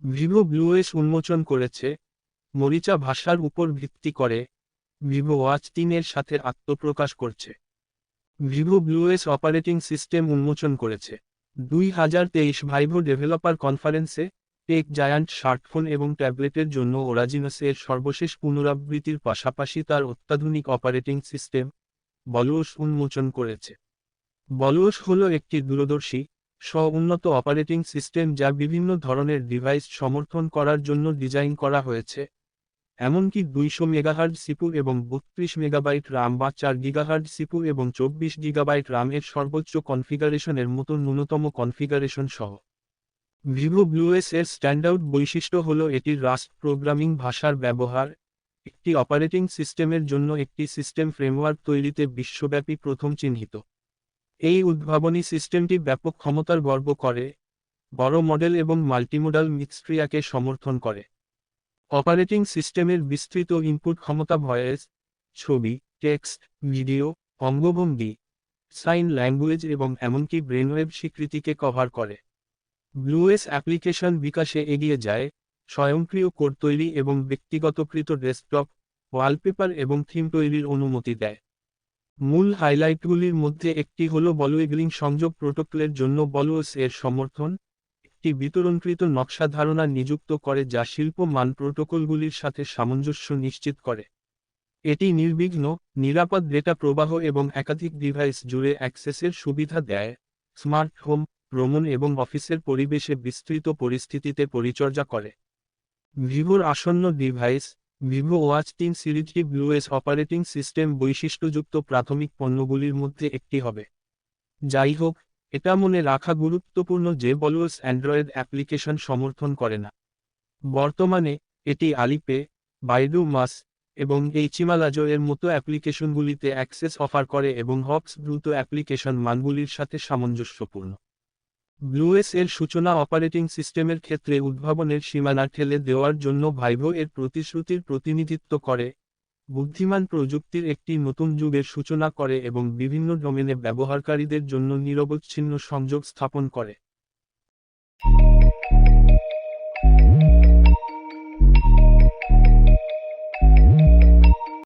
Vivo ব্লুওএস উন্মোচন করেছে। মরিচা ভাষার উপর ভিত্তি করে ভিভো ওয়াচ 3 এর সাথে আত্মপ্রকাশ করছে। ভিভো ব্লুওএস অপারেটিং সিস্টেম উন্মোচন করেছে 2023 ভাইভো ডেভেলপার কনফারেন্সে। টেক জায়ান্ট স্মার্টফোন এবং ট্যাবলেটের জন্য ওরাজিনস এর সর্বশেষ পুনরাবৃত্তির পাশাপাশি তার অত্যাধুনিক অপারেটিং সিস্টেম বলওস উন্মোচন করেছে। বলওস হল একটি দূরদর্শী স্ব-উন্নত অপারেটিং সিস্টেম যা বিভিন্ন ধরনের ডিভাইস সমর্থন করার জন্য ডিজাইন করা হয়েছে, এমনকি 200 মেগাহার্জ সিপু এবং 32 মেগাবাইট রাম বা 4 গিগাহার্জ সিপু এবং 24 গিগাবাইট রাম এর সর্বোচ্চ কনফিগারেশনের মতো ন্যূনতম কনফিগারেশন সহ। ভিভো ব্লুওএস এর স্ট্যান্ডআউট বৈশিষ্ট্য হল এটির রাস্ট প্রোগ্রামিং ভাষার ব্যবহার, একটি অপারেটিং সিস্টেমের জন্য একটি সিস্টেম ফ্রেমওয়ার্ক তৈরিতে বিশ্বব্যাপী প্রথম চিহ্নিত। এই উদ্ভাবনী সিস্টেমটি ব্যাপক ক্ষমতার গর্ব করে, বড় মডেল এবং মাল্টিমোডাল মিক্সট্রিয়াকে সমর্থন করে। অপারেটিং সিস্টেমের বিস্তৃত ইনপুট ক্ষমতা ভয়েস, ছবি, টেক্সট, ভিডিও, অঙ্গভঙ্গি, সাইন ল্যাঙ্গুয়েজ এবং এমনকি ব্রেনওয়েভ স্বীকৃতিকে কভার করে। ব্লুওএস অ্যাপ্লিকেশন বিকাশে এগিয়ে যায়, স্বয়ংক্রিয় কোড তৈরি এবং ব্যক্তিগতকৃত ডেস্কটপ, ওয়ালপেপার এবং থিম তৈরির অনুমতি দেয়। মূল হাইলাইটগুলির মধ্যে একটি হল বলওয়েগলিং সংযোগ প্রোটোকলের জন্য বলওএস এর সমর্থন, একটি বিতরণকৃত নকশা ধারণা নিযুক্ত করে যা শিল্প মান প্রোটোকলগুলির সাথে সামঞ্জস্য নিশ্চিত করে। এটি নির্বিঘ্ন, নিরাপদ ডেটা প্রবাহ এবং একাধিক ডিভাইস জুড়ে অ্যাক্সেসের সুবিধা দেয়, স্মার্ট হোম, ভ্রমণ এবং অফিসের পরিবেশে বিস্তৃত পরিস্থিতিতে পরিচর্যা করে। ভিভোর আসন্ন ডিভাইস ভিভো ওয়াচ 3 সিরিজটি ব্লুওএস অপারেটিং সিস্টেম বৈশিষ্ট্যযুক্ত প্রাথমিক পণ্যগুলির মধ্যে একটি হবে। যাই হোক, এটা মনে রাখা গুরুত্বপূর্ণ যে বলওএস অ্যান্ড্রয়েড অ্যাপ্লিকেশন সমর্থন করে না। বর্তমানে এটি আলিপে, বাইডু মাস এবং এইচিমালাজো এর মতো অ্যাপ্লিকেশনগুলিতে অ্যাক্সেস অফার করে এবং হপস দ্রুত অ্যাপ্লিকেশন মানগুলির সাথে সামঞ্জস্যপূর্ণ। ব্লুওএস এর সূচনা অপারেটিং সিস্টেমের ক্ষেত্রে উদ্ভাবনের সীমানা ঠেলে দেওয়ার জন্য ভাইভো এর প্রতিশ্রুতির প্রতিনিধিত্ব করে, বুদ্ধিমান প্রযুক্তির একটি নতুন যুগের সূচনা করে এবং বিভিন্ন ডোমেনে ব্যবহারকারীদের জন্য নিরবচ্ছিন্ন সংযোগ স্থাপন করে।